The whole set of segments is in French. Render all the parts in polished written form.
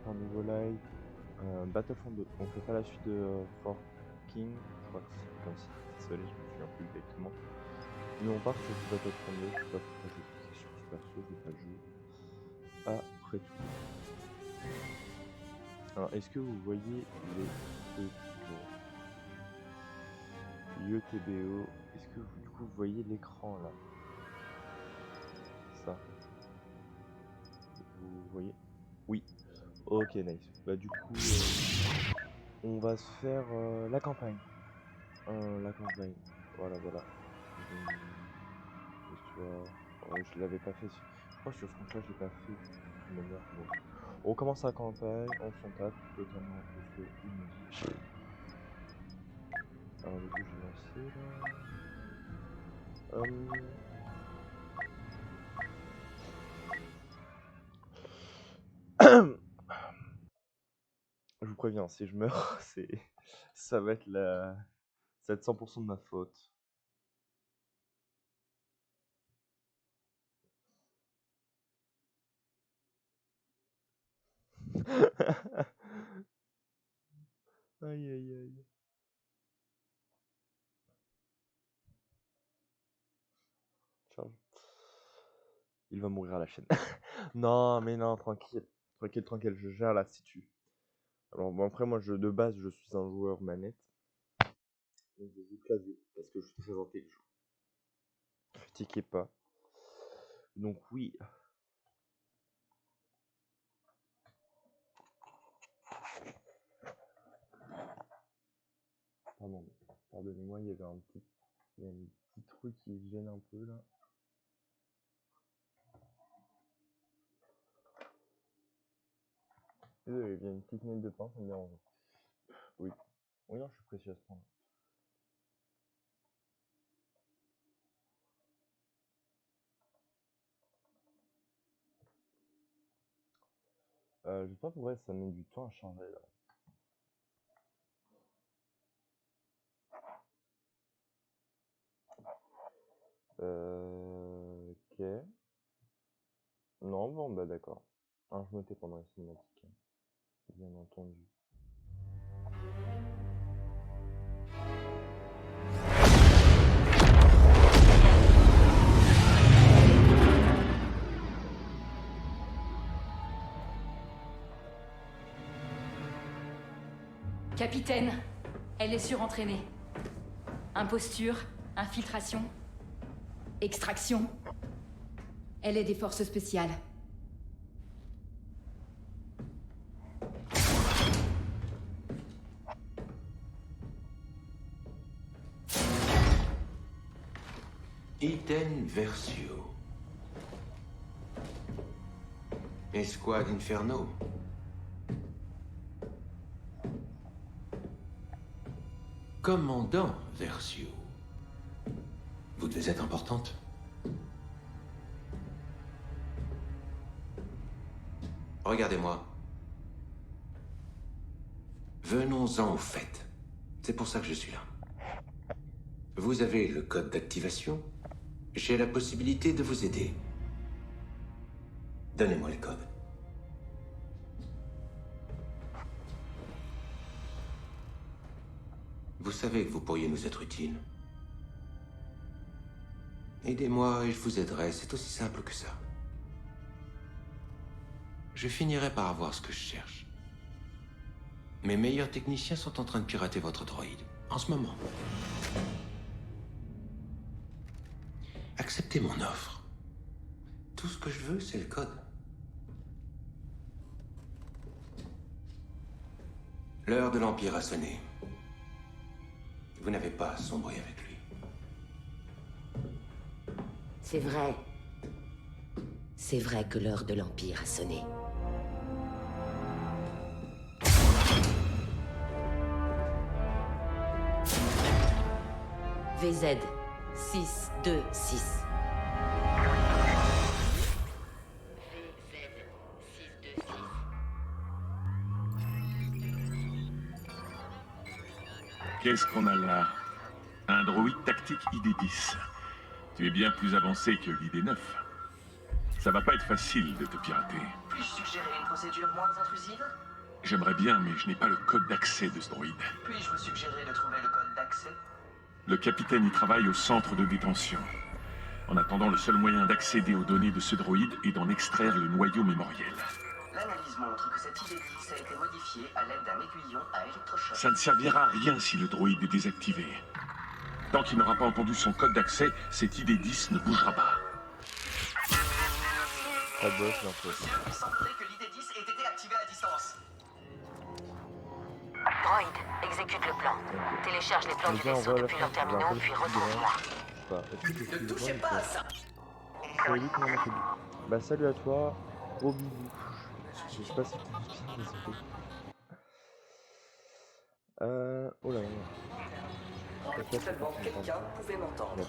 Carnival Battlefront 2. On fait pas la suite de For King, je crois que c'est comme ça. Désolé, je me souviens plus exactement. Mais on part sur ce Battlefront 2, je sais pas pourquoi j'ai cliqué sur ce perso, je vais pas le jouer. Après tout. Alors, est-ce que vous voyez l'ETBO? Est-ce que vous, du coup, vous voyez l'écran là? Ça. Vous voyez? Oui. Ok, nice. Bah, du coup, on va se faire la campagne. La campagne. Voilà, voilà. Je l'avais pas fait. Je crois que sur ce compte-là, je l'ai pas fait de toute manière. Donc, on commence la campagne, on s'en tape totalement de ce qu'il me dit. Alors, du coup, j'ai lancé là. Je vous préviens, si je meurs, ça va être ça va être 100% de ma faute. Aïe aïe aïe. Charge. Il va mourir à la chaîne. Non, mais non, tranquille. Tranquille, tranquille, je gère la situ. Alors bon, après, moi, de base, je suis un joueur manette. Donc je joue clavier, parce que je suis très intelligent. Critiquez pas. Donc oui. Pardon, pardonnez-moi, il y a un petit truc qui gêne un peu là. Désolé, il y a une petite miette de pain, ça me dérange. Oui. Oui, non, je suis précieux à ce point-là. Je sais pas pourquoi ça met du temps à changer là. Ok. Non, bon, bah d'accord. Ah, je me tais pendant les cinématiques. Bien entendu. Capitaine, elle est surentraînée. Imposture, infiltration, extraction. Elle est des forces spéciales. Iten Versio. Escouade Inferno. Commandant Versio. Vous devez être importante. Regardez-moi. Venons-en au fait. C'est pour ça que je suis là. Vous avez le code d'activation. J'ai la possibilité de vous aider. Donnez-moi le code. Vous savez que vous pourriez nous être utile. Aidez-moi et je vous aiderai, c'est aussi simple que ça. Je finirai par avoir ce que je cherche. Mes meilleurs techniciens sont en train de pirater votre droïde, en ce moment. Acceptez mon offre. Tout ce que je veux, c'est le code. L'heure de l'Empire a sonné. Vous n'avez pas à sombrer avec lui. C'est vrai. C'est vrai que l'heure de l'Empire a sonné. VZ 626. Qu'est-ce qu'on a là? Un droïde tactique ID-10. Tu es bien plus avancé que l'ID-9. Ça va pas être facile de te pirater. Puis-je suggérer une procédure moins intrusive? J'aimerais bien, mais je n'ai pas le code d'accès de ce droïde. Puis-je vous suggérer de trouver le code d'accès? Le capitaine y travaille au centre de détention. En attendant, le seul moyen d'accéder aux données de ce droïde est d'en extraire le noyau mémoriel. L'analyse montre que cette ID-10 a été modifiée à l'aide d'un aiguillon à électrochoc. Ça ne servira à rien si le droïde est désactivé. Tant qu'il n'aura pas entendu son code d'accès, cette ID-10 ne bougera pas. Pas de boss, l'info. Monsieur, il semblerait que l'ID-10 ait été activée à distance. Droïde, exécute le plan. Télécharge les plans du vaisseau depuis leurs terminaux, puis retourne-moi. Ne touchez pas à ça. Salut, comment on fait? Bah salut à toi, gros bisous. Je sais pas si tu me bien, désolé. Oh là là. Seulement quelqu'un pouvait m'entendre.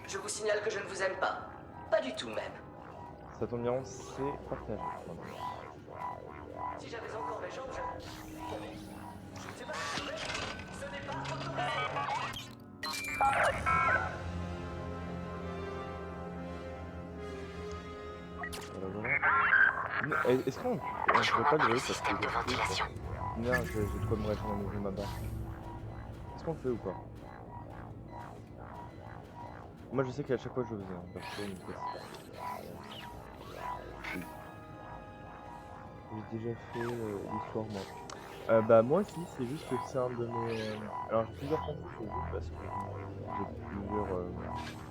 Je vous signale que je ne vous aime pas. Pas du tout même. Ça tombe bien, c'est partagé. Si j'avais encore mes jambes, je... C'est pas ce n'est pas autorisé. Voilà, voilà. Est-ce qu'on... Je veux pas le bruit parce que... Système de ventilation. Non, j'ai de quoi me répondre à nouveau ma barre. Est-ce qu'on le fait ou pas? Moi je sais qu'à chaque fois je le faisais, hein, perso, mais c'est pas. Oui. J'ai déjà fait l'histoire moi. Bah moi aussi, c'est juste que c'est un de mes... Alors j'ai plusieurs comptes sur vous parce que j'ai plusieurs...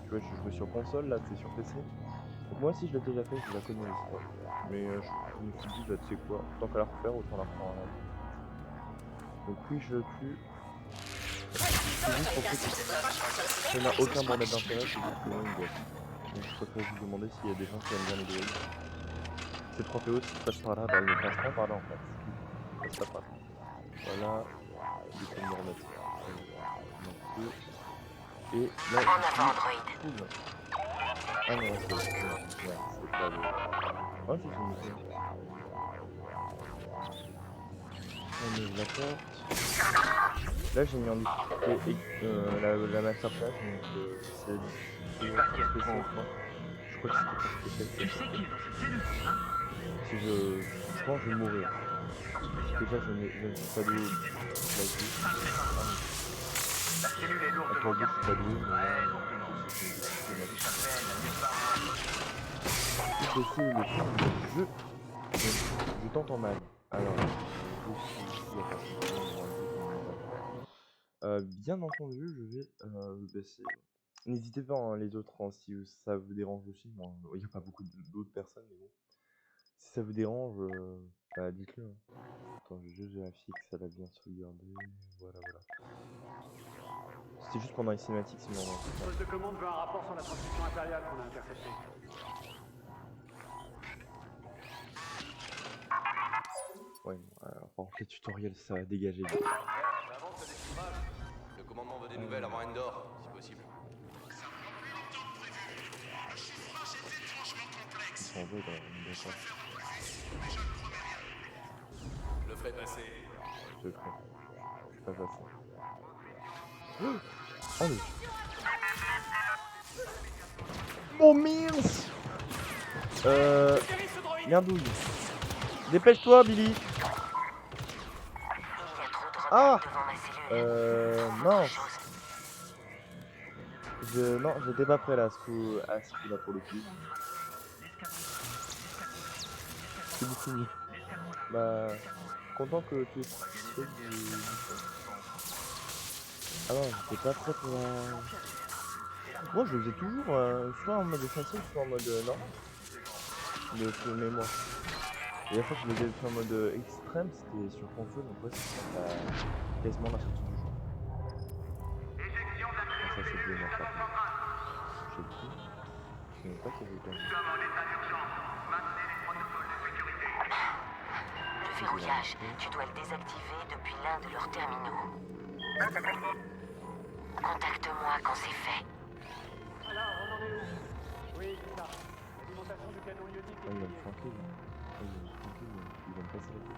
Tu vois, je joue sur console, là c'est sur PC. Donc moi aussi je l'ai déjà fait, je la connais l'histoire. Mais je me suis dit, bah tu sais quoi, tant qu'à la refaire, autant la reprendre en live. Donc oui, je le tue. C'est juste pour que ça n'a aucun bordel d'intérêt, c'est juste que moi une boîte. Donc je préfère vous demander s'il y a des gens qui aiment bien les droïdes. Ces 3 PO, si tu passes par là, bah ils ne passent pas par là en fait. Ils passent pas par là. Voilà, du coup me remettre. Et là, En avant, droïde. cool. Ah non, c'est pas le... Ah si, c'est nickel. On ouvre la porte. Là j'ai mis en difficulté la masterclass, donc c'est je crois que c'était pas spécial. Tu sais qu'il est dans cette cellule, hein? Si je pense je vais mourir. Déjà je ne suis pas doué. La cellule est lourdement garnie. Je suis pas doué, mais là je t'entends mal. Alors, bien entendu, je vais le baisser. N'hésitez pas, hein, les autres, hein, si ça vous dérange aussi. Bon, il n'y a pas beaucoup d'autres personnes, mais bon. Si ça vous dérange, bah dites-le. Hein. Attends, je vais juste vérifier que ça va bien sauvegarder. Voilà, voilà. C'était juste pendant les cinématiques, sinon. Le poste de commande veut un rapport sur la transmission impériale qu'on a interceptée. Ouais, alors, par contre, les tutoriels, ça va dégager. J'avance le déchiffrage. Le commandement veut des nouvelles avant Endor, si possible. Ils sont en vogue, d'accord. Je le ferai passer. Je le ferai. Je pas passer. Oh le... Oh mince. Merdouille. Dépêche-toi, Billy. Ah. Mince. Non, j'étais pas prêt là à ce coup là pour le coup. C'est beaucoup mieux. Bah, content que tu aies participé du... Ah non, j'étais pas prêt pour la... Moi je le faisais toujours, soit en mode facile, soit en mode normal. De mémoire. Et la fois que je l'ai fait en mode extrême, c'était sur console, donc ouais, c'était quasiment la sortie du jeu. Ah, ça c'est bien moi pas. Je sais plus. Je sais même pas qu'il y avait pas. Le verrouillage, tu dois le désactiver depuis l'un de leurs terminaux. Contacte-moi quand c'est fait. Alors, on en est où? Oui, c'est ça. L'alimentation du canon ionique est Il va me liée. flanquer, lui. Il va me flanquer, il va me passer la tête.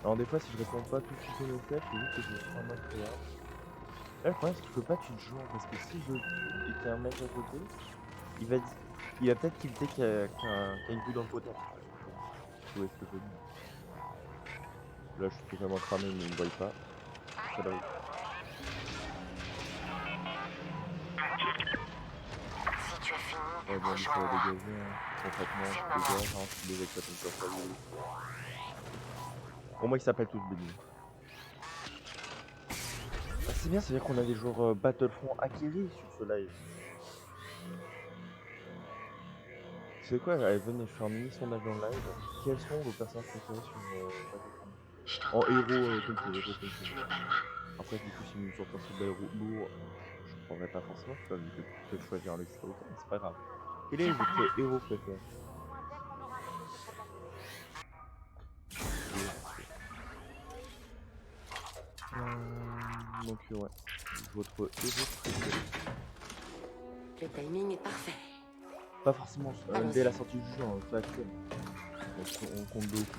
Alors des fois si je réponds pas tout de suite au message, c'est juste que je me prends un mode regarde. Là le problème c'est qu'il faut pas que tu te joues parce que si je le tue et qu'il y a un mec à côté, il va peut-être tilter qu'il y a une couille dans le potard. Tu vois ce que je veux dire. Là je suis totalement cramé mais il me voit pas. Ça doit... Si tu as fini, Ouais bon lui ça va rejoins-moi. dégager hein. Concrètement, C'est je le peux moment. dire, hein, si les mecs s'appellent sur ça, oui. Pour moi ils s'appellent tous Benny. Ah, c'est bien, c'est-à-dire qu'on a des joueurs Battlefront acquéris sur ce live. C'est quoi? Allez, venez, je fais un mini sondage en live. Quels sont vos personnages préférés sur Battlefront? Je En t'entends héros très bien, complet, héros Bungie. complet. Tu n'es pas loin. Après, du coup, si me sortent un super lourd, je prendrais pas forcément, tu vois, vu que tu peux choisir un extra autant, mais c'est pas grave. Quel est Viens par votre là. héros préféré? Donc, ouais. Votre héros préféré. Le timing est parfait. Pas forcément Allons-y. dès la sortie du jeu, hein, pas actuel. On compte beaucoup,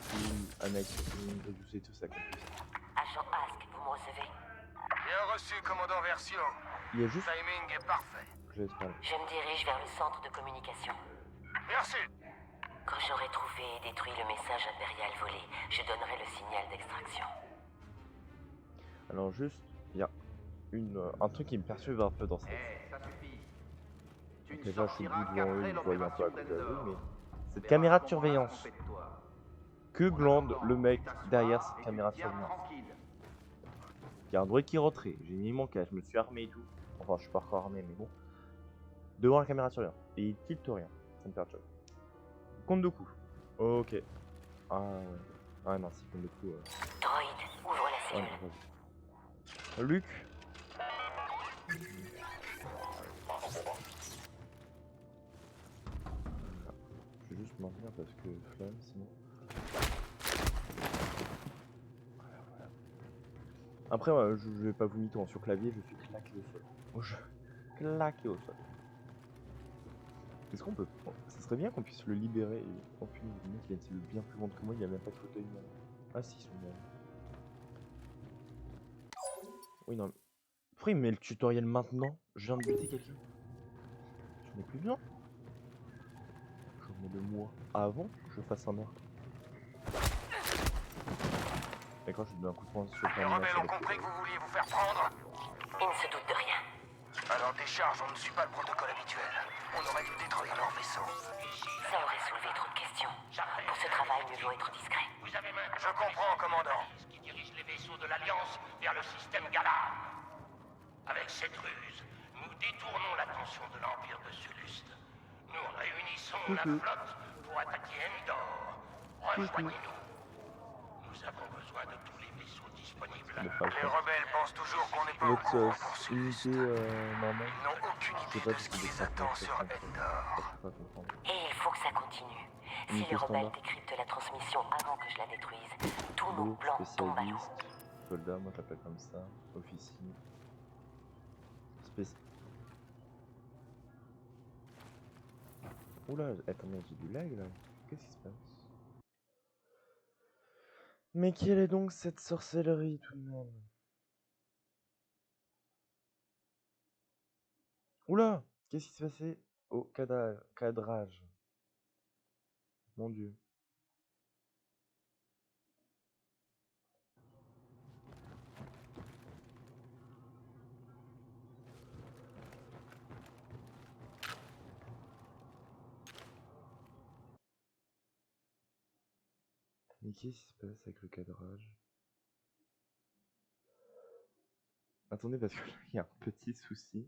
Anakin, Redus et tout ça. Agent Ask, vous me recevez? Bien reçu, commandant Versio. Il y a juste... Timing est parfait. Je laisse parler. Je me dirige vers le centre de communication. Merci. Quand j'aurai trouvé et détruit le message impérial volé, je donnerai le signal d'extraction. Alors juste, il y a un truc qui me perturbe un peu dans cette... Ça suffit. Tu Donc ne déjà je suis sortiras debout devant eux, qu'après ils me voient un peu à l'opération côté de d'Endor. mais... Cette On caméra verra de à ce moment-là ce surveillance. qu'on fait de toi. Que En glande attendant, le mec tu t'assois derrière et cette tu caméra de tiens surveillance? tranquille. Il y a un droïde qui est rentré, j'ai mis mon casque, je me suis armé et tout. Enfin je suis pas encore armé mais bon. Devant la caméra de surveillance. Et il tilte rien. Ça me perturbe. Compte de coups. Ok. Ah ouais. Ah non, si compte de coups... Droïde, ouvre la Ah cellule. non, vas-y. Luc. Je vais juste maintenir parce que flemme sinon. Après, je vais pas vous mytho, sur clavier, je suis claqué au sol. Oh, je claqué au sol. Est-ce qu'on peut... Oh, ça serait bien qu'on puisse le libérer et... Oh putain, le mec il a une cellule bien plus grande que moi, il a même pas de fauteuil. Ah si, ils sont bien. Oui, non. Pourquoi il me met le tutoriel maintenant? Je viens de buter quelqu'un. J'en ai plus besoin. J'en mets le mois avant que je fasse un meurtre. D'accord, je lui donne un coup de poing sur le Les terminal. rebelles ont compris que vous vouliez vous faire prendre. Ils ne se doutent de rien. Alors décharge, on ne suit pas le protocole habituel. On aurait dû détruire leur vaisseau. Ça aurait soulevé trop de questions. Pour ce travail, mieux vaut être discret. Je comprends, commandant. Qui dirige les vaisseaux de l'Alliance vers le système Galar. Avec cette ruse, nous détournons l'attention de l'Empire de Sulust. Nous réunissons la flotte pour attaquer Endor. Rejoignez-nous. Nous avons besoin de tous les vaisseaux disponibles. Les rebelles pensent toujours qu'on n'est pas au Votre courant pour Sulust. unité normale. Ils n'ont aucune Je sais idée pas de si ce qui c'est des les attend certains sur Endor. Je peux pas comprendre. Et il faut que ça continue. Si Unité les rebelles standard. décryptent la transmission avant que je la détruise, tous nos Lourd, plans tombent à l'eau. spécialiste, soldat, moi je l'appelle comme ça, officier. Oula, attendez, j'ai du lag là. Qu'est-ce qui se passe? Mais quelle est donc cette sorcellerie tout de même? Oula, qu'est-ce qui s'est passé au cadrage? Mon dieu. Mais qu'est-ce qui se passe avec le cadrage? Attendez, parce que là, il y a un petit souci.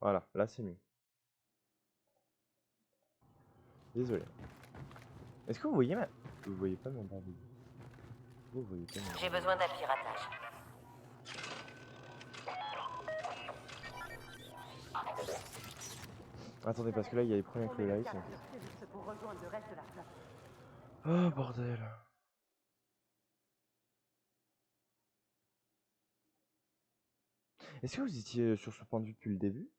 Voilà, là c'est mieux. Désolé. Est-ce que vous voyez ma... Vous voyez pas mon barbie? Vous voyez pas mon... J'ai besoin d'un piratage. Attendez, parce que là, il y a des problèmes avec le light. Oh, bordel. Est-ce que vous étiez sur ce point de vue depuis le début?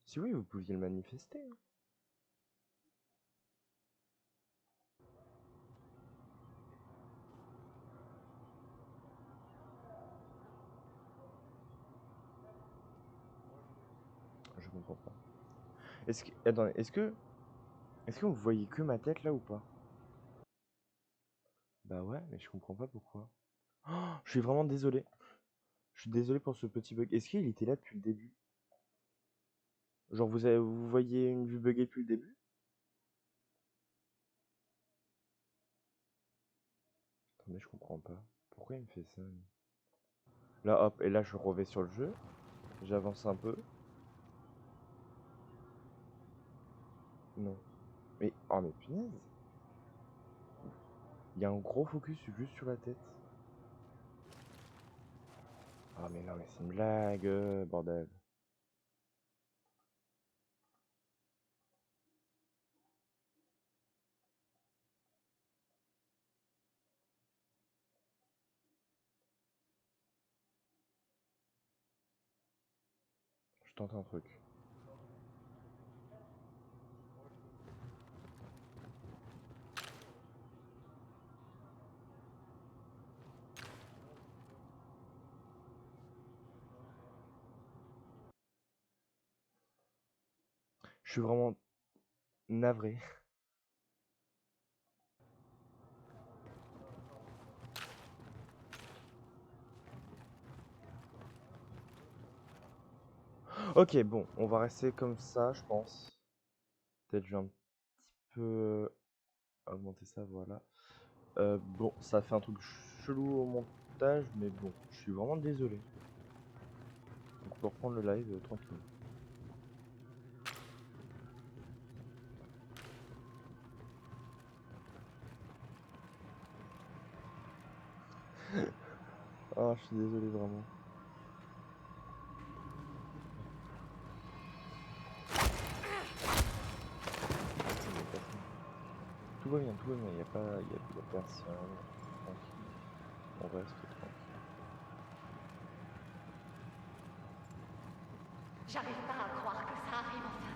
Si oui, vous pouviez le manifester. Hein. comprends pas. Est-ce que... Attendez, est-ce que vous voyez que ma tête là ou pas? Bah ouais, mais je comprends pas pourquoi. Oh, je suis vraiment désolé. Je suis désolé pour ce petit bug. Est-ce qu'il était là depuis le début? Genre vous voyez une vue buggée depuis le début? Attendez, je comprends pas. Pourquoi il me fait ça? Là, hop, et là je reviens sur le jeu. J'avance un peu. Non. Mais, oh mais punaise. Il y a un gros focus juste sur la tête. Ah mais non, mais c'est une blague, bordel. Je tente un truc. Je suis vraiment navré. Ok, bon, on va rester comme ça, je pense. Peut-être je vais un petit peu augmenter ça, voilà. Bon, ça fait un truc chelou au montage, mais bon, je suis vraiment désolé. Donc on peut reprendre le live tranquille. Ah, je suis désolé vraiment. Tout va bien, il n'y a pas, il y a personne. Tranquille. On reste tranquille. J'arrive pas à croire que ça arrive enfin.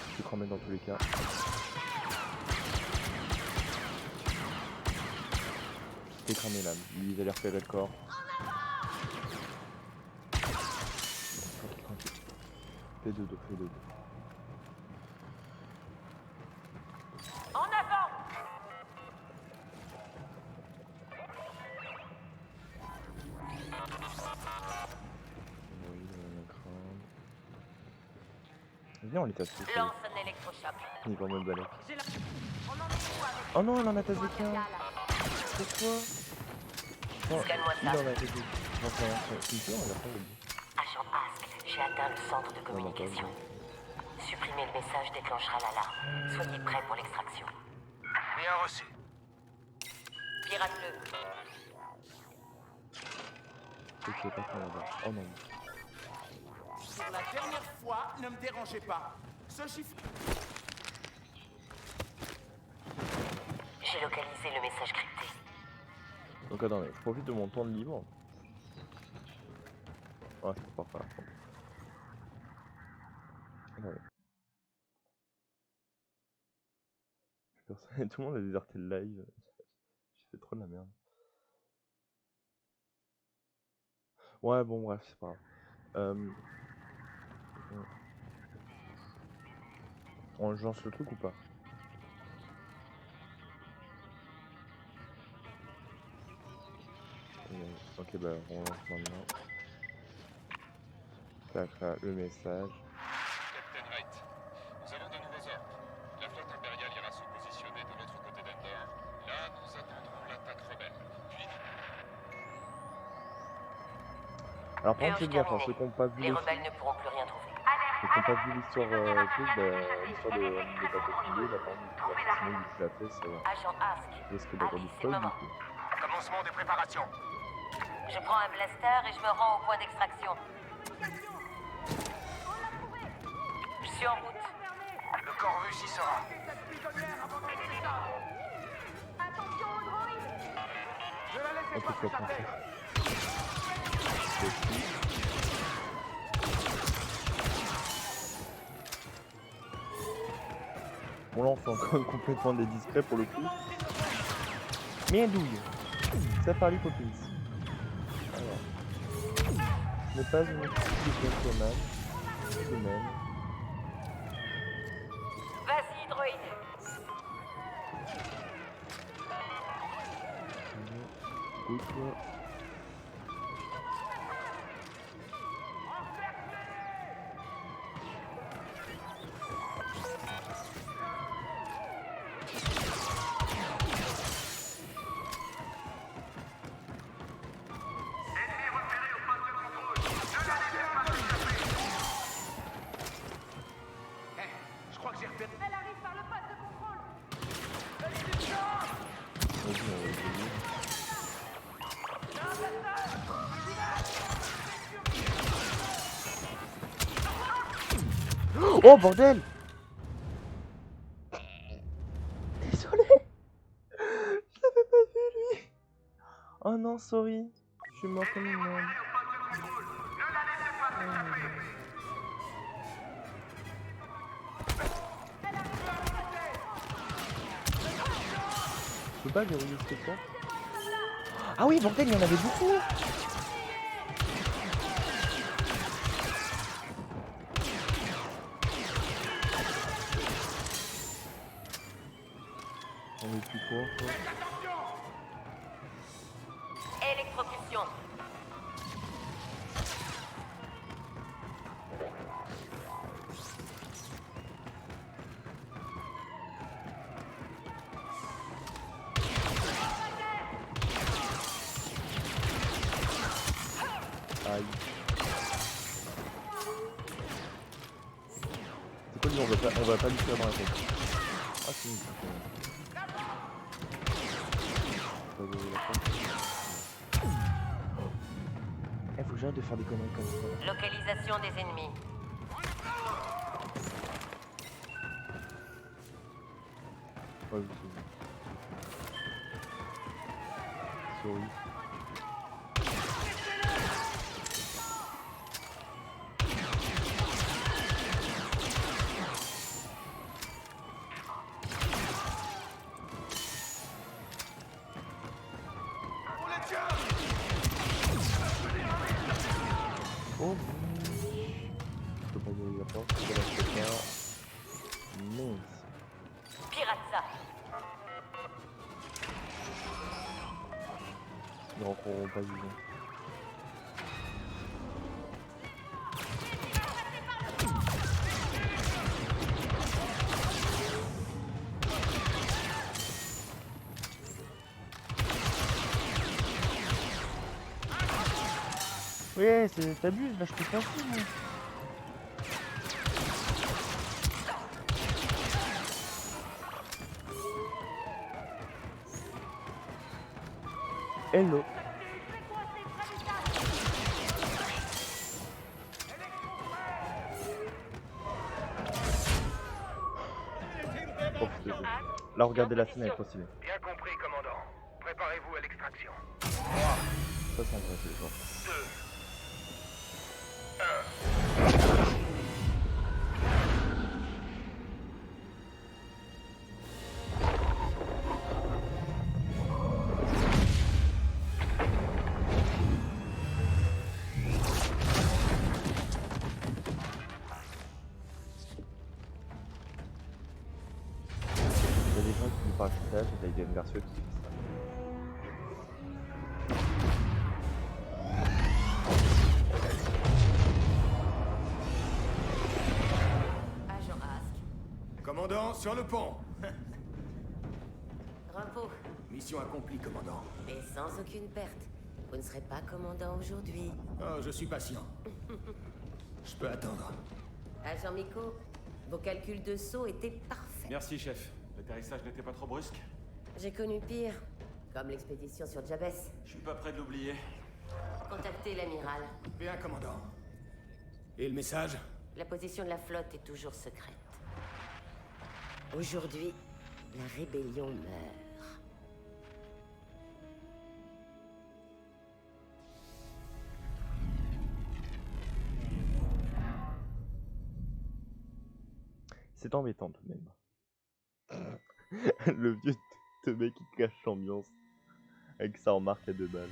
Je suis cramé dans tous les cas. J'étais cramé là, lui il a l'air repérer le corps. Tranquille. Fais de dos. En avant! Viens, on les tasse tous. Lance un électrochoc. Il va en mode balai. On en est où avec Oh non, elle en a tassé qu'un. Pourquoi? Scanne-moi Il ça. en a tassé. Non, c'est une peur, on l'a pas oublié. Agent Ask, j'ai atteint le centre de communication. Supprimer le message déclenchera l'alarme. Soyez prêts pour l'extraction. Bien reçu. Pirate-le. Ok, pas là-bas. Oh non. Pour la dernière fois, ne me dérangez pas. Ce chiffre... J'ai localisé le message crypté. Donc attendez, je profite de mon temps de libre. Ouais, c'est pas grave. Attendez. Personne, tout le monde a déserté le live. J'ai fait trop de la merde. Ouais, bon, bref, c'est pas grave. On lance le truc ou pas? Ok, bah on lance maintenant. Tac, là, le message. Captain Wright, nous avons de nouveaux ordres. La flotte impériale ira se positionner de l'autre côté d'Endor. Là, nous attendrons l'attaque rebelle. Puis... Alors par contre, c'est bien, ceux qui n'ont pas vu Les rebelles ne pourront plus rien trouver. ceux qui n'ont pas vu l'histoire l'histoire de Battlefield, là par exemple, sinon vu que je l'ai fait, ça Agent Ask, risque d'avoir du c'est spoil le du moment. coup. Commencement des préparations. Je prends un blaster et je me rends au point d'extraction. Je suis en route. Le Corvus y sera. Ok, tu vas prendre ça. Bon là on fait encore complètement des discrets pour le coup. Mais un douille. Ça parle Poppins. n'est pas une équipe de gentleman. De même. Vas-y, droïde. Écoute-toi. Je crois que j'ai repéré. Elle arrive par le poste de contrôle. Vas-y, on va essayer. Oh bordel! Désolé! Je l'avais pas vu lui! Oh non, sorry! Je suis mort comme une merde. Je peux pas verrouiller ce spectacle? Ah oui, bordel, il y en avait beaucoup! On est plus fort, quoi. Électrocution. Aïe. C'est quoi lui, on va pas lui faire dans la tête. Ah si, c'est pas de la tête. Eh, faut que j'arrête de faire des conneries comme ça. Localisation des ennemis. Ouais, je sais. Sorry. Oh, je peux pas ouvrir la porte, je la fais pas. Mince. Pirate ça. Ils rentreront pas vivants. Ouais, t'abuses, là je peux pas faire. Moi. Hello. Oh, putain. Là, regardez la scène, elle est trop stylée. Bien compris, commandant. Préparez-vous à l'extraction. Ça, c'est un vrai jeu, genre. 2. Il y a des gens qui nous parlent de ça, j'ai des Garcia qui fait ça. Agent Ask. Commandant, sur le pont. Repos. Mission accomplie, commandant. Mais sans aucune perte. Vous ne serez pas commandant aujourd'hui. Oh, je suis patient. Je peux attendre. Agent Miko, vos calculs de saut étaient parfaits. Merci, chef. L'atterrissage n'était pas trop brusque. J'ai connu pire, comme l'expédition sur Jabez. Je suis pas prêt de l'oublier. Contactez l'amiral. Bien, commandant. Et le message? La position de la flotte est toujours secrète. Aujourd'hui, la rébellion meurt. C'est embêtant tout de même. Le vieux de mec qui cache l'ambiance avec ça en marque à 2 balles.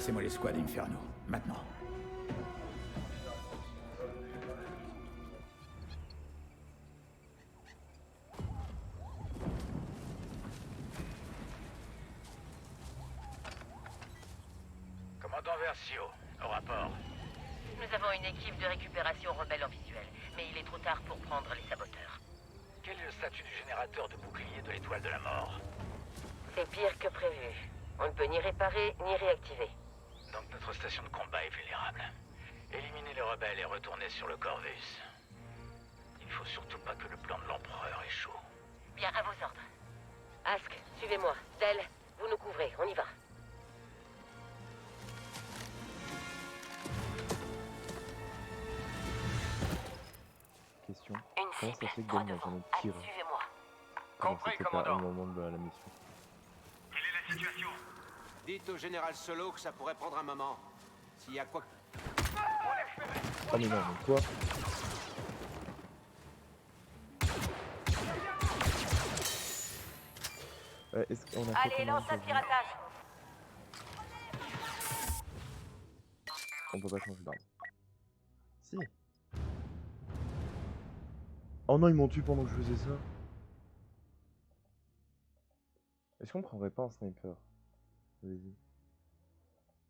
Passez-moi les squads Inferno, maintenant. Commandant Versio, au rapport. Nous avons une équipe de récupération rebelle en visuel, mais il est trop tard pour prendre les saboteurs. Quel est le statut du générateur de bouclier de l'étoile de la mort? C'est pire que prévu. On ne peut ni réparer, ni réactiver. Donc notre station de combat est vulnérable. Éliminez les rebelles et retournez sur le Corvus. Il faut surtout pas que le plan de l'Empereur échoue. Bien, à vos ordres. Ask, suivez-moi. Del, vous nous couvrez, on y va. Question. Une Comment ça cible, fait que droit Ben n'a devant. jamais Allez, tiré? suivez-moi. Comment Compris, c'était pas commandant. au moment de la mission? Quelle est la situation? Dites au général Solo que ça pourrait prendre un moment. S'il y a quoi... Ah mais non, mais toi... est-ce qu'on a fait Allez, combien lance de un choses? piratage. On peut pas changer d'arme. Si. Oh non, ils m'ont tué pendant que je faisais ça. Est-ce qu'on prendrait pas un sniper? Vas-y.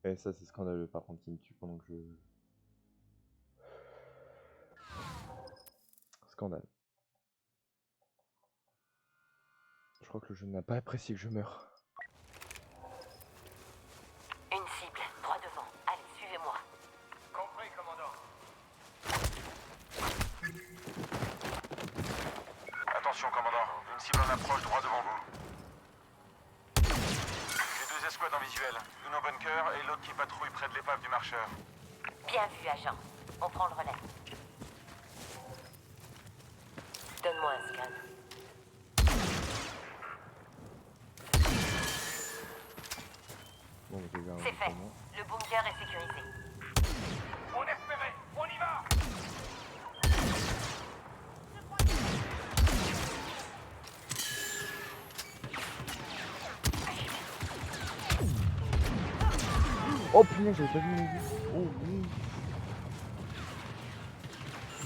Eh, ça c'est scandaleux par contre qu'il me tue pendant que je... Scandale. Je crois que le jeu n'a pas apprécié que je meure. Une cible, droit devant. Allez, suivez-moi. Compris, commandant. Attention, commandant. Une cible en approche droit devant vous. J'ai 2 escouades en visuel. Une au bunker et l'autre qui patrouille près de l'épave du marcheur. Bien vu, agent. On prend le relais. Donne-moi un scan. Bon, j'ai vu un C'est fait. moment. Le bunker est sécurisé. On est ferré, on y va. Oh punaise, j'avais pas vu mes vues. Oh oui.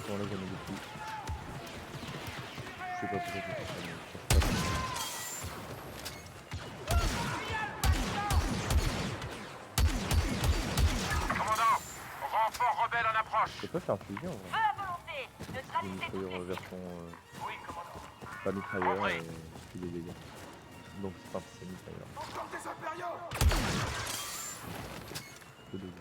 Bon là j'en ai beaucoup. Je sais pas pourquoi j'ai fait ça, mais je cherche pas. Commandant, renfort rebelle en approche. Je peux pas faire fusion en vrai. Feu à volonté. Des Neutralisez toutes mitrailleurs les cibles. version Oui, commandant. pas mitrailleur Compris. et puis des dégâts. Donc c'est pas c'est mitrailleur. Encore des impériaux! Que deux.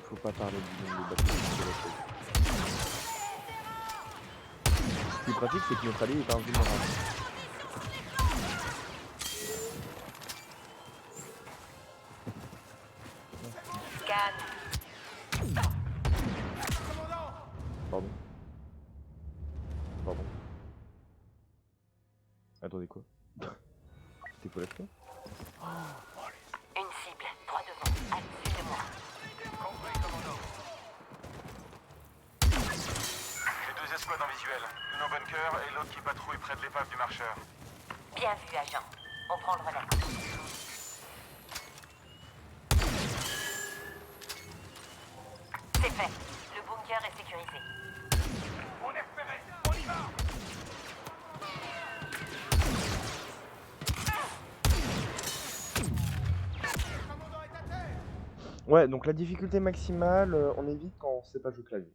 Faut pas parler du nombre de bateaux de la chose. Ce qui est pratique, c'est que notre allié est invulnérable. Scan. Pardon. Pardon. Attendez quoi? C'était quoi l'action? Une cible, droit devant. Allez, suivez-moi. Compris, commandant. J'ai 2 escouades en visuel. Une au bunker et l'autre qui patrouille près de l'épave du marcheur. Bien vu, agent. On prend le relais. C'est fait. Le bunker est sécurisé. On est ferré, on y va. Ouais, donc la difficulté maximale, on évite quand on sait pas jouer clavier.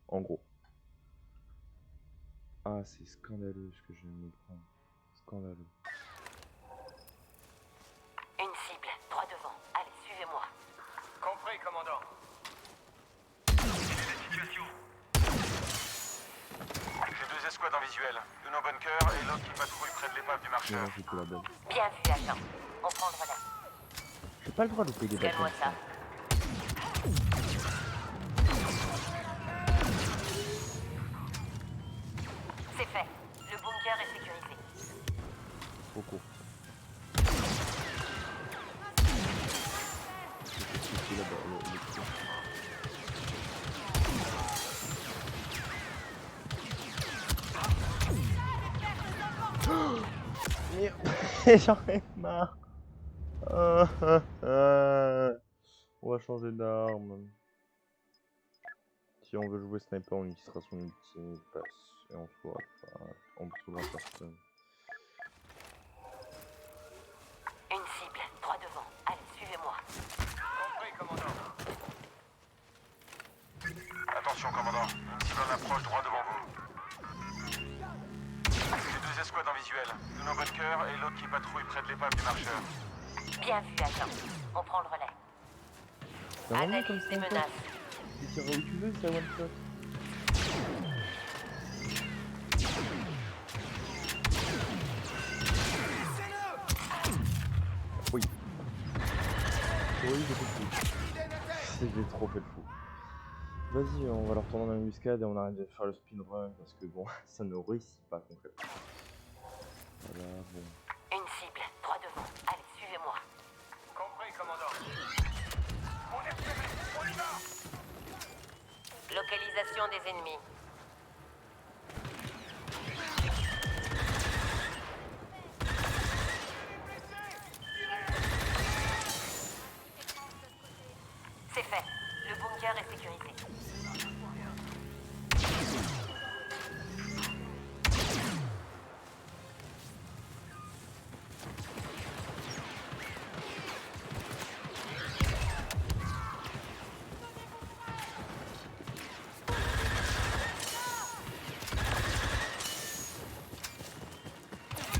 En gros. Ah, c'est scandaleux ce que je viens de me prendre. Scandaleux. Une cible, droit devant. Allez, suivez-moi. Compris, commandant. J'ai 2 escouades en visuel. Une au bunker et l'autre qui patrouille près de l'épave du marcheur. Non, j'ai plus la bonne. Bien vu, agent. On prend le relais. J'ai pas le droit de louper des Scanne-moi bateaux. ça. C'est fait. Le bunker est sécurisé. Trop court. J'ai plus la bonne. J'en ai marre. On va changer d'arme. Si on veut jouer sniper, on utilisera son ultime passe et on saura pas. On trouvera personne. Une cible, droit devant. Allez, suivez-moi. Compris, commandant. Attention, commandant. Une cible en approche droit devant vous. J'ai 2 escouades en visuel. Nous nos bunkers et l'autre qui patrouille près de l'épave du marcheur. Bien vu, agent. On prend le relais. C'est vraiment comme Analyse ça, des en fait. menaces. Tu tireras où tu veux, c'est one shot. Oui. Oui, j'ai fait le fou. J'ai trop fait le fou. Vas-y, on va leur retourner dans l'embuscade et on arrête de faire le speedrun parce que bon, ça ne réussit pas concrètement. Voilà, bon. Une cible, droit devant. Allez, suivez-moi. Compris, commandant. On est repéré, on y va. Localisation des ennemis. C'est fait. Le bunker est sécurisé.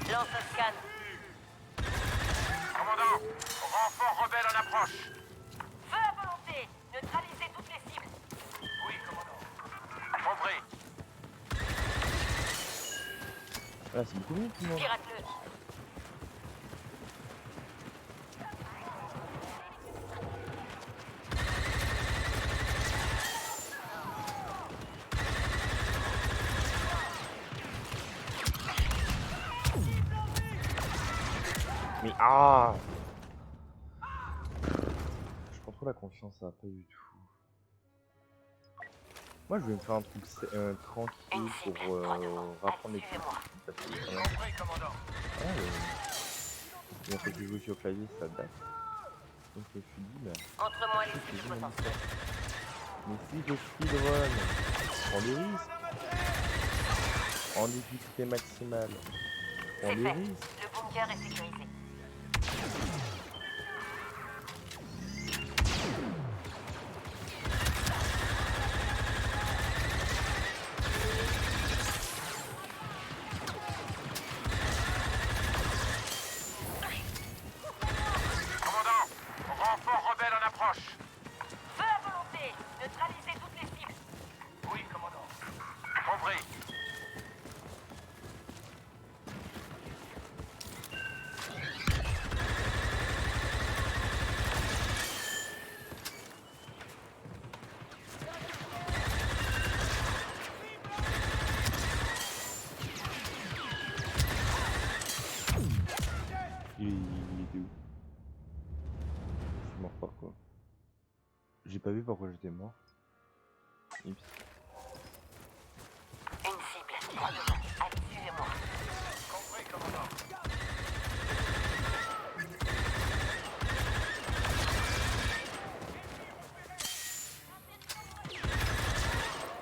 Lance un scan. Commandant, renfort rebelle en approche. Feu à volonté. Neutralisez toutes les cibles. Oui, commandant. Compris. Ah, c'est beaucoup mieux tout le monde. Pirate-le. Mais ah, je prends trop la confiance, ça va pas du tout. Moi je vais me faire un truc tranquille pour rapprendre les trucs. Parce que quand même... Compris, commandant. Il a fait que jouer sur le clavier, ça date. Donc je me suis dit, bah... Entre moi et les cibles potentielles. Mais si je speedrun, prends des risques. En difficulté maximale. Prends C'est des fait. risques. Le bunker est sécurisé. Commandant, renfort rebelle en approche. Feu à volonté. Neutralisez toutes les cibles. Oui, commandant. Compris. Il est où? Je suis mort pourquoi? J'ai pas vu pourquoi j'étais mort. Oups. Une cible, droit devant. Allez, suivez-moi. Compris, commandant.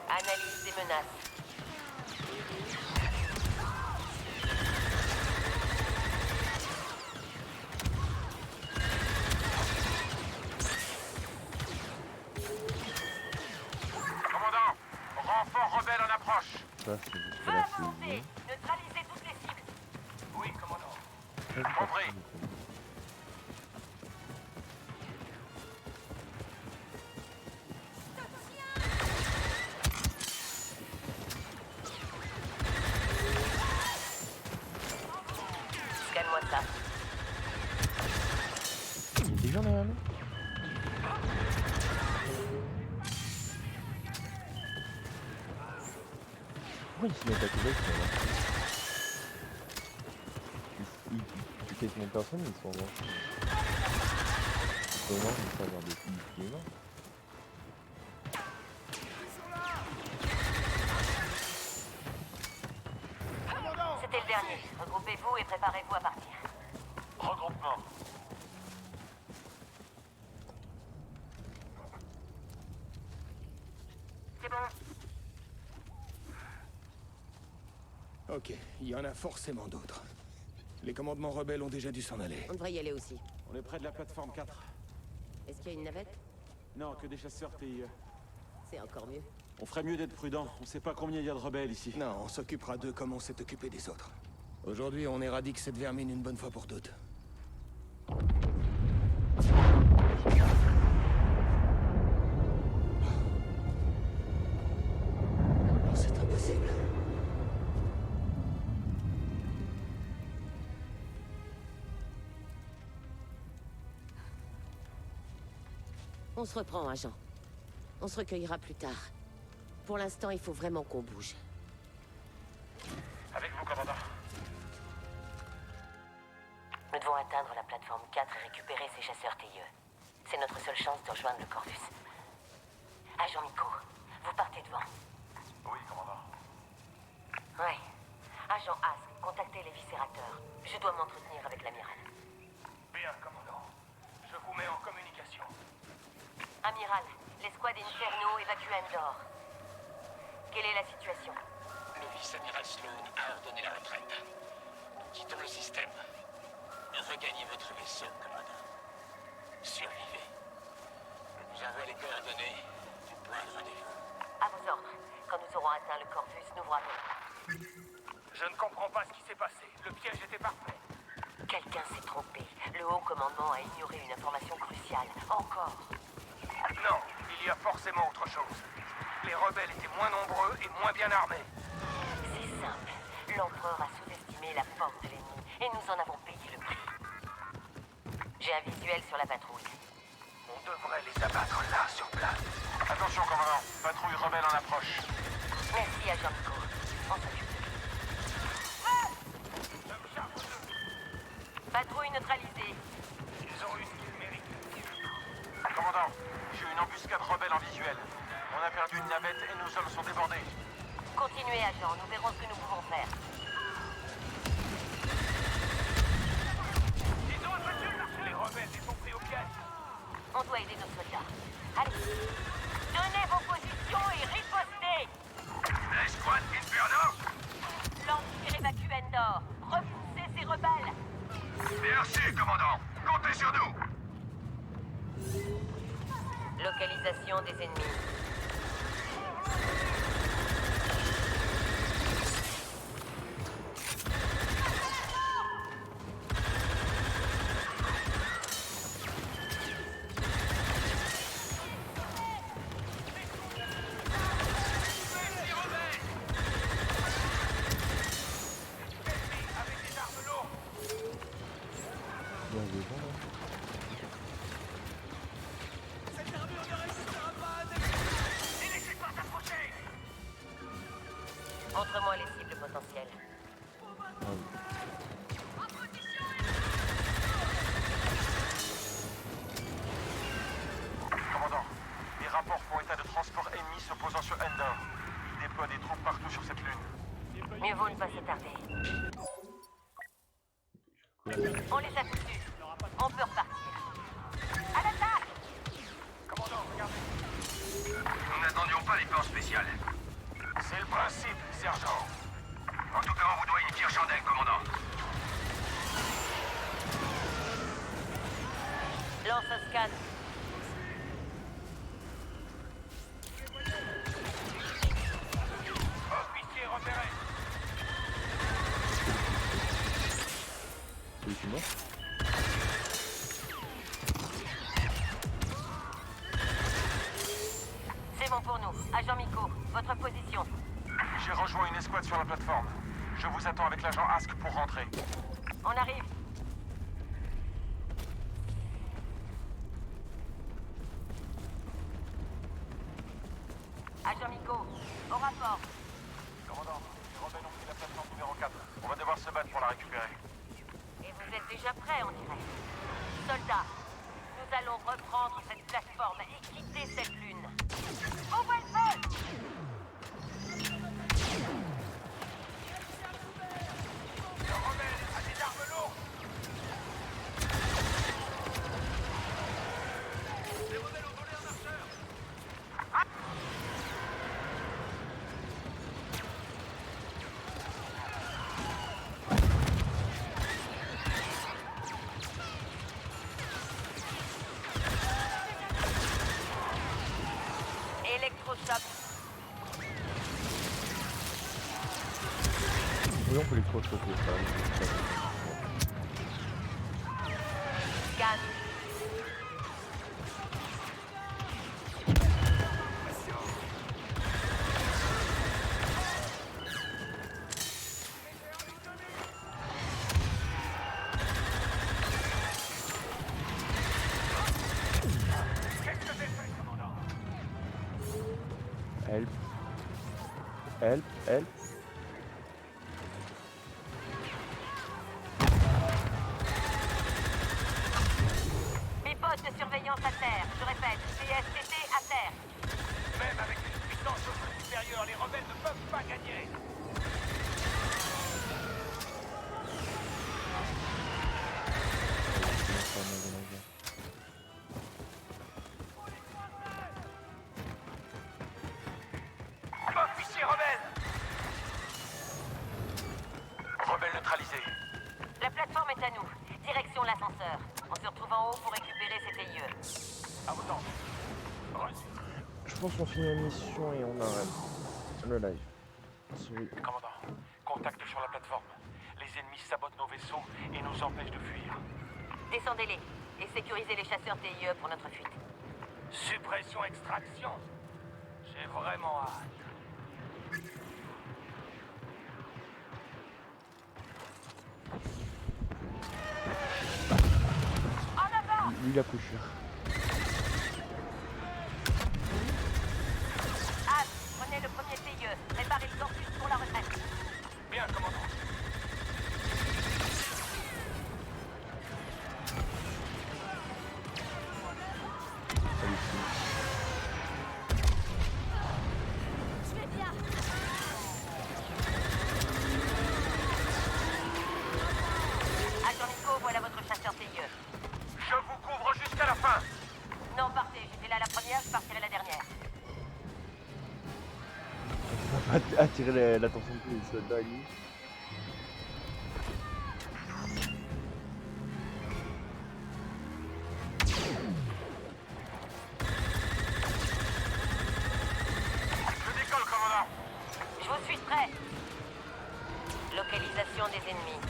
Analyse des menaces. Commandant, renfort rebelle en approche. Ça c'est juste Feu la à volonté. saisie. Neutralisez toutes les cibles. Oui, commandant. Ça, c'est Compris. parti. Scanne-moi ça. Il y a des gens derrière nous? Pourquoi ils se mettent à côté là? Ils quasiment personne, ils sont morts. Ils sont morts, ils savent avoir des filles humains. C'était le dernier. Regroupez-vous et préparez-vous à partir. Regroupement. C'est bon. Ok, il y en a forcément d'autres. Les commandements rebelles ont déjà dû s'en aller. On devrait y aller aussi. On est près de la plateforme 4. Est-ce qu'il y a une navette? Non, que des chasseurs TIE. C'est encore mieux. On ferait mieux d'être prudent. On sait pas combien il y a de rebelles ici. Non, on s'occupera d'eux comme on s'est occupé des autres. Aujourd'hui, on éradique cette vermine une bonne fois pour toutes. C'est impossible. On se reprend, agent. On se recueillera plus tard. Pour l'instant, il faut vraiment qu'on bouge. Avec vous, commandant. Nous devons atteindre la plateforme 4 et récupérer ces chasseurs TIE. C'est notre seule chance de rejoindre le Corvus. Agent Miko, vous partez devant. Oui, commandant. Ouais. Agent Ask, contactez les viscérateurs. Je dois m'entretenir avec l'amiral. Bien, commandant. Je vous mets en communication. Amiral, l'escouade Inferno évacue Endor. Quelle est la situation? Le vice-amiral Sloan a ordonné la retraite. Nous quittons le système. Regagnez votre vaisseau, commandant. Survivez. Je vous envoie les coordonnées du point de rendez-vous. À vos ordres. Quand nous aurons atteint le Corvus, nous vous rappellerons. Je ne comprends pas ce qui s'est passé. Le piège était parfait. Quelqu'un s'est trompé. Le haut commandement a ignoré une information cruciale. Encore. Non, il y a forcément autre chose. Les rebelles étaient moins nombreux et moins bien armés. C'est simple. L'empereur a sous-estimé la force de l'ennemi et nous en avons payé le prix. J'ai un visuel sur la patrouille. On devrait les abattre là, sur place. Attention, commandant. Patrouille rebelle en approche. Merci, agent Miko. On s'occupe. Patrouille neutralisée. Ils ont eu ce qu'ils méritent. Commandant, j'ai une embuscade rebelle en visuel. On a perdu une navette et nos hommes sont débordés. Continuez, agent. Nous verrons ce que nous pouvons faire. Ils ont abattu. Les rebelles les ont pris au piège. On doit aider nos soldats. Allez. Donnez vos positions et ripostez. L'escouade Inferno. L'Empire évacue Endor. Repoussez ces rebelles. Merci, commandant. Comptez sur nous. Localisation des ennemis. Montre-moi les cibles potentielles. Commandant, des rapports font état de transport ennemi s'opposant sur Endor. Ils déploient des troupes partout sur cette lune. Mieux vaut ne pas s'attarder. On les a foutus. On peut repartir. À l'attaque! Commandant, regardez. Nous n'attendions pas les forces spéciales. C'est le principe, sergent. En tout cas, on vous doit une tire-chandelle, commandant. Lance un scan. Officier repéré. C'est mort. C'est bon pour nous. Agent Miko, votre position. J'ai rejoint une escouade sur la plateforme. Je vous attends avec l'agent Ask pour rentrer. On arrive. Agent Miko, au rapport. Commandant, les rebelles ont pris la plateforme numéro 4. On va devoir se battre pour la récupérer. Et vous êtes déjà prêts, on dirait. Soldats, nous allons reprendre cette plateforme et quitter cette lune. Ouvrez le feu! Le rebelle a des armes lourdes. Oui, on peut l'électrochoquer, ça. Gaz. Help. Help, help. Mes postes de surveillance à terre. Je répète, CSTT à terre. Même avec une puissance supérieure, les rebelles ne peuvent pas gagner. Officier rebelle! Rebelle neutralisé. La plateforme est à nous. Direction l'ascenseur. On se retrouve en haut pour récupérer ces TIE. À vos ordres. Reçu. Je pense qu'on finit la mission et on arrête le live. Sorry. Commandant, contact sur la plateforme. Les ennemis sabotent nos vaisseaux et nous empêchent de fuir. Descendez-les et sécurisez les chasseurs TIE pour notre fuite. Suppression extraction. J'ai vraiment hâte. Lui, il a plus cher. As, prenez le premier TIE. Préparez le corpus pour la retraite. Bien, commandant. Je vais bien. Agent Nico, voilà votre chasseur TIE. Je vous couvre jusqu'à la fin. Non, partez. J'étais là la première, je partirai la dernière. On va attirer l'attention de tous les soldats, lui. Je décolle, commandant. Je vous suis prêt. Localisation des ennemis.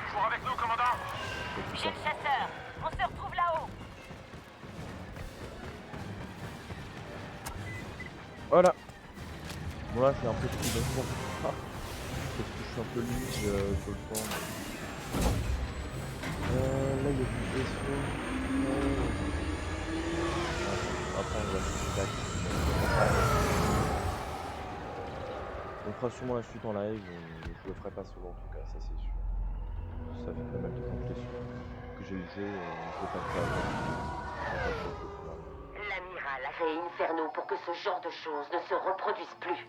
Toujours avec nous, commandant. J'ai le chasseur. On se retrouve là-haut. Voilà. Bon là c'est un peu plus bon. Parce que je suis un peu limite sur le temps. Là il y a du vaisseau. Après on va se battre. On fera sûrement la suite en live. Je le ferai pas solo en tout cas, ça c'est sûr. Ça fait pas mal de temps que je l'ai su. Que j'ai le jeu, je vais pas le faire. L'amiral a créé Inferno pour que ce genre de choses ne se reproduise plus.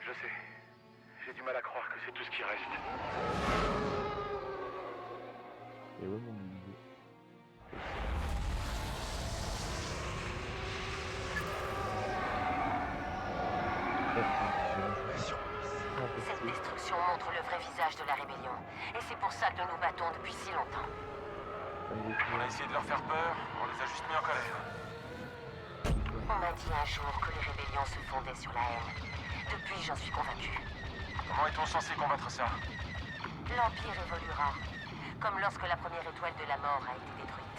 Je sais. J'ai du mal à croire que c'est tout ce qui reste. Et ouais mon bébé. Cette destruction montre le vrai visage de la rébellion. Et c'est pour ça que nous nous battons depuis si longtemps. On a essayé de leur faire peur, on les a juste mis en colère. On m'a dit un jour que les rébellions se fondaient sur la haine. Depuis, j'en suis convaincu. Comment est-on censé combattre ça? L'Empire évoluera. Comme lorsque la première étoile de la mort a été détruite.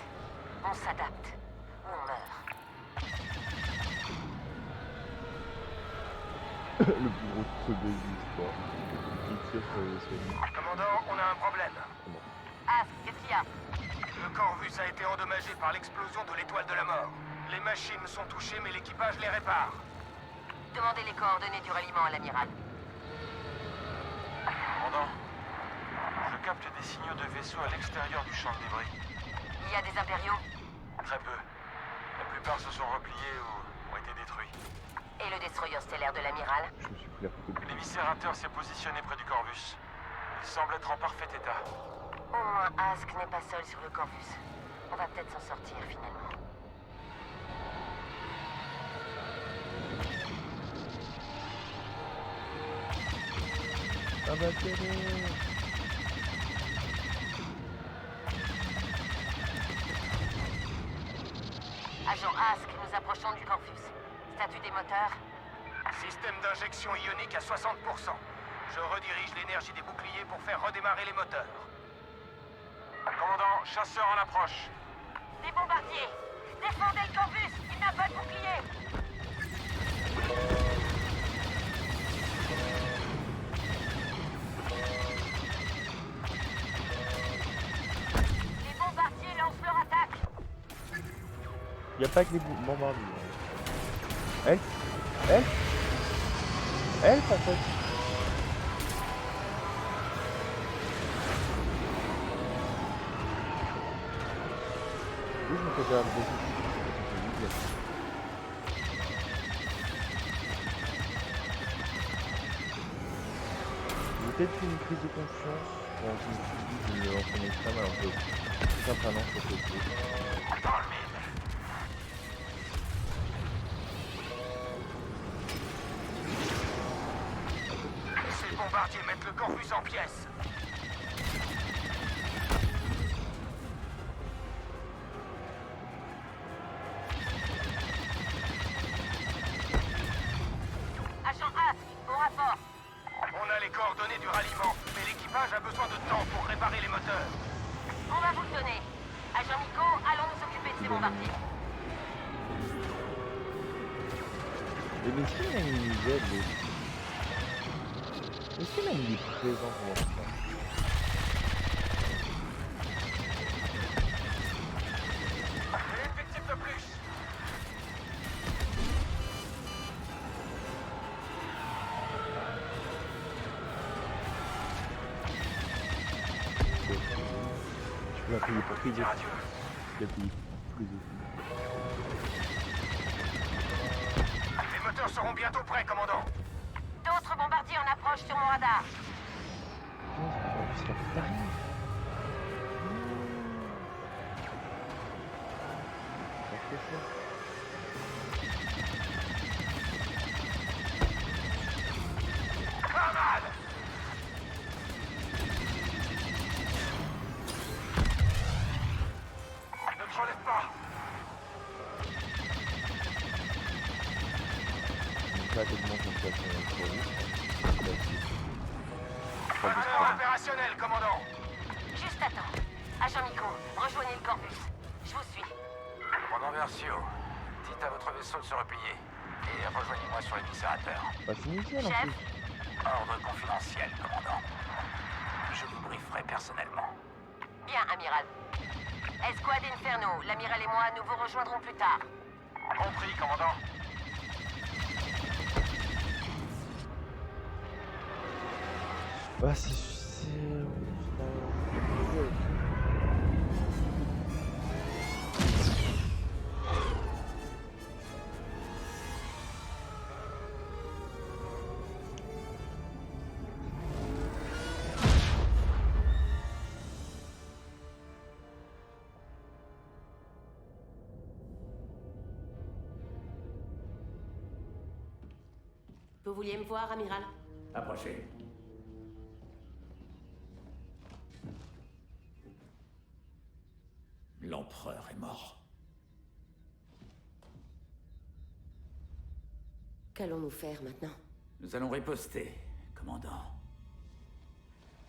On s'adapte. Ou on meurt. Le plus gros truc de l'histoire. Il tire sur les soignants. Commandant, on a un problème. As, qu'est-ce qu'il y a? Le Corvus a été endommagé par l'explosion de l'étoile de la mort. Les machines sont touchées, mais l'équipage les répare. Demandez les coordonnées du ralliement à l'amiral. Commandant, je capte des signaux de vaisseaux à l'extérieur du champ de débris. Il y a des impériaux? Très peu. La plupart se sont repliés ou ont été détruits. Et le destroyer stellaire de l'amiral? L'éviscérateur s'est positionné près du Corvus. Il semble être en parfait état. Au moins, Ask n'est pas seul sur le Corvus. On va peut-être s'en sortir, finalement. Ah bah c'est bon. nous approchons du campus. Statut des moteurs? Système d'injection ionique à 60%. Je redirige l'énergie des boucliers pour faire redémarrer les moteurs. Commandant, chasseur en approche. Des bombardiers! Défendez le campus! Il n'a pas de bouclier! Les bombardiers lancent leur attaque! Y a pas que les bombardiers. Elf en fait. Oui, je me fais perdre beaucoup. J'ai peut-être eu une prise de confiance quand je me suis dit que je me lançais en extrême alors que tout simplement c'était faux. Ces bombardiers mettent le campus en pièces. Agent Haas, au rapport. On a les coordonnées du ralliement, mais l'équipage a besoin de temps pour réparer les moteurs. On va vous le donner. Agent Nico, allons nous occuper de ces bombardiers. Et mais est-ce qu'il a une aide est-ce qu'il a une vie présente pour ça? Une victime de plus. Tu peux la payer pour plus de... Tu peux la payer plus de... Les moteurs seront bientôt prêts, commandant. D'autres bombardiers en approche sur mon radar. Pas mal. Ne te relève pas. Donc là, tellement qu'on peut faire un produit. Moteur opérationnel, commandant. Juste à temps. Agent Nico, rejoignez le campus. Je vous suis. Commandant Versio, dites à votre vaisseau de se replier. Et rejoignez-moi sur l'éviscérateur. Bah c'est nickel en Chef. plus. Ordre confidentiel, commandant. Je vous brieferai personnellement. Bien, amiral. Escouade Inferno, l'amiral et moi, nous vous rejoindrons plus tard. Compris, commandant. Bah c'est... Vous vouliez me voir, amiral? Approchez. L'empereur est mort. Qu'allons-nous faire maintenant? Nous allons riposter, commandant.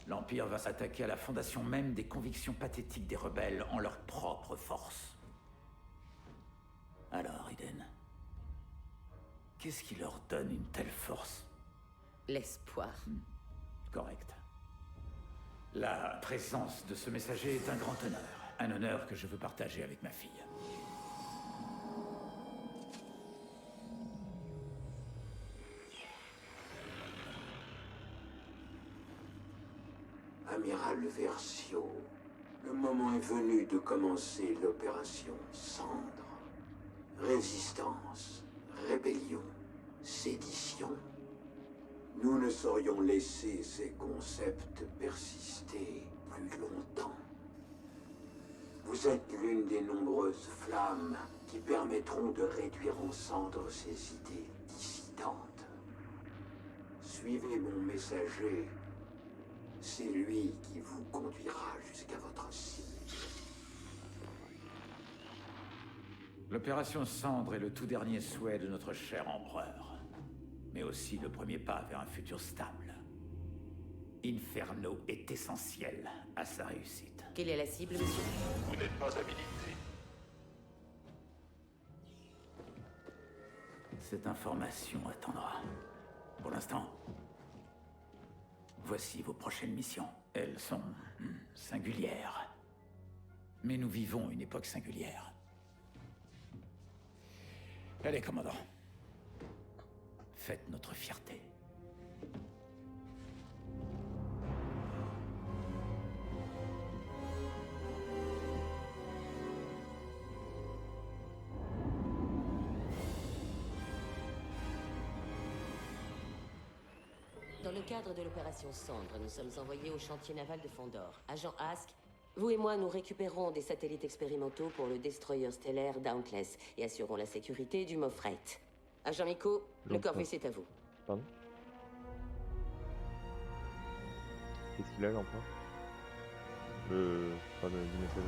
L'Empire va s'attaquer à la fondation même des convictions pathétiques des rebelles en leur propre force. Alors, Eden, qu'est-ce qui leur donne une telle force? L'espoir. Correct. La présence de ce messager est un grand honneur. Un honneur que je veux partager avec ma fille. Amiral Versio, le moment est venu de commencer l'opération Cendre. Résistance, rébellion, sédition. Nous ne saurions laisser ces concepts persister plus longtemps. Vous êtes l'une des nombreuses flammes qui permettront de réduire en cendres ces idées dissidentes. Suivez mon messager. C'est lui qui vous conduira jusqu'à votre cible. L'opération Cendre est le tout dernier souhait de notre cher empereur, mais aussi le premier pas vers un futur stable. Inferno est essentiel à sa réussite. Quelle est la cible, monsieur? Vous n'êtes pas habilité. Cette information attendra. Pour l'instant, voici vos prochaines missions. Elles sont singulières. Mais nous vivons une époque singulière. Allez, commandant. Faites notre fierté. Dans le cadre de l'opération Cendre, nous sommes envoyés au chantier naval de Fondor. Agent Ask, vous et moi, nous récupérons des satellites expérimentaux pour le destroyer stellaire Dauntless et assurons la sécurité du Mofret. Agent Miko, le Corvus est à vous. Pardon? Qu'est-ce qu'il a, l'empereur? Pas du message.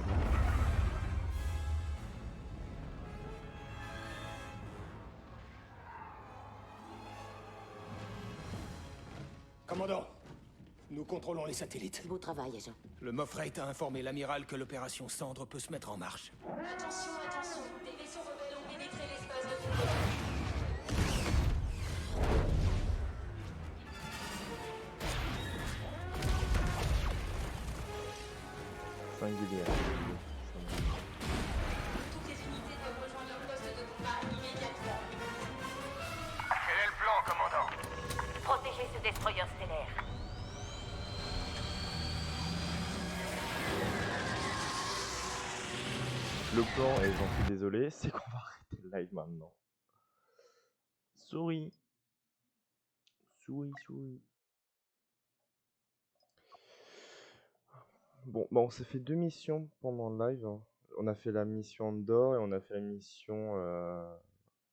Commandant, nous contrôlons les satellites. Beau travail, agent. Le Mofret a informé l'amiral que l'opération Cendre peut se mettre en marche. Attention, attention, des vaisseaux rebelles ont pénétré l'espace de Fondor. Singulière. Toutes les unités doivent rejoindre leur poste de combat immédiatement. Quel est le plan, commandant? Protégez ce destroyer stellaire. Le plan, et j'en suis désolé, c'est qu'on va arrêter le live maintenant. Souris. Souris. Bon, on s'est fait 2 missions pendant le live. Hein. On a fait la mission Andorre et on a fait la mission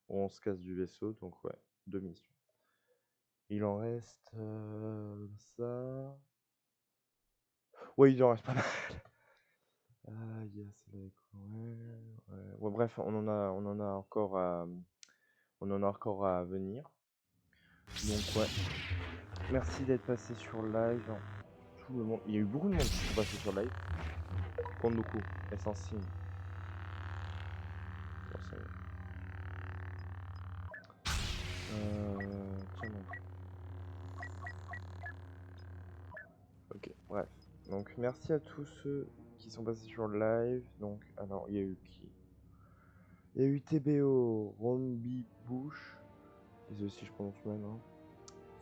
où on se casse du vaisseau. Donc ouais, 2 missions. Il en reste ça. Ouais, il en reste pas mal. Ah, yes, ouais. Ouais, bref, on en a encore à venir. Donc ouais. Merci d'être passé sur live. Tout le monde. Il y a eu beaucoup de monde qui sont passés sur live. Compte beaucoup. Essentiel. Tiens, non. Ok, bref. Donc merci à tous ceux qui sont passés sur le live. Donc, alors, il y a eu qui? Il y a eu TBO, Rombi Bush. Désolé si je prononce mal, hein.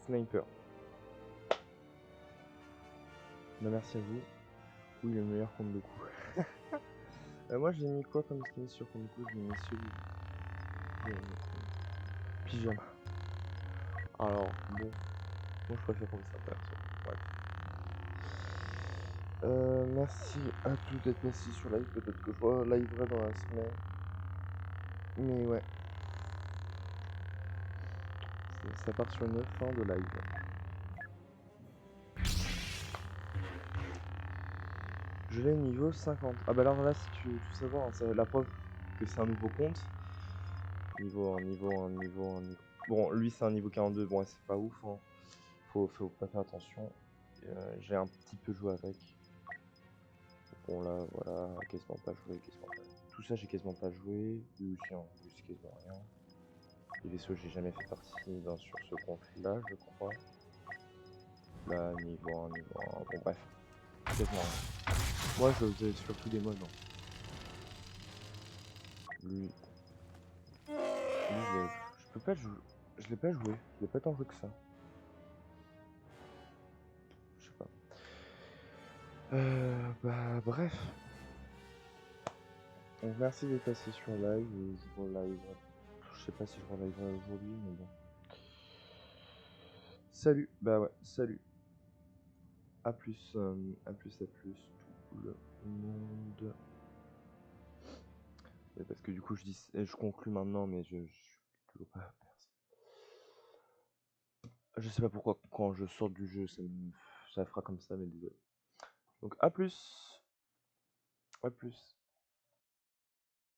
Sniper. Bah, merci à vous. Oui, le meilleur compte de coup. Moi j'ai mis quoi comme skin sur compte de coup? J'ai mis celui. Pyjama. Alors, bon. Moi je préfère comme ça, perso. Ouais. Merci à tous d'être passés sur live. Peut-être que je liverai dans la semaine. Mais ouais. Ça part sur une fin de live. Je l'ai niveau 50. Ah bah alors là, si tu veux tout savoir, hein, c'est la preuve que c'est un nouveau compte. Niveau. Bon, lui c'est un niveau 42, bon ouais, c'est pas ouf, hein. Faut pas faire attention. J'ai un petit peu joué avec. Bon là, voilà, quasiment pas joué, Tout ça j'ai quasiment pas joué. Lui aussi, hein, lui c'est quasiment rien. Les vaisseaux j'ai jamais fait partie sur ce compte là, je crois. Là, niveau 1, bon bref. Quasiment rien. Moi je faisais surtout des modes. Hein. Lui, je peux pas jouer. Je l'ai pas joué. Je l'ai pas tant joué que ça. Je sais pas. Bah bref. Donc merci d'être passé sur live. Je relive. Je sais pas si je reliverai aujourd'hui, mais bon. Salut. Bah ouais. Salut. A plus. À plus. Tout le monde. Ouais, parce que du coup je conclue maintenant, mais je suis toujours pas personne. Je sais pas pourquoi quand je sors du jeu ça fera comme ça, mais désolé. Donc à plus.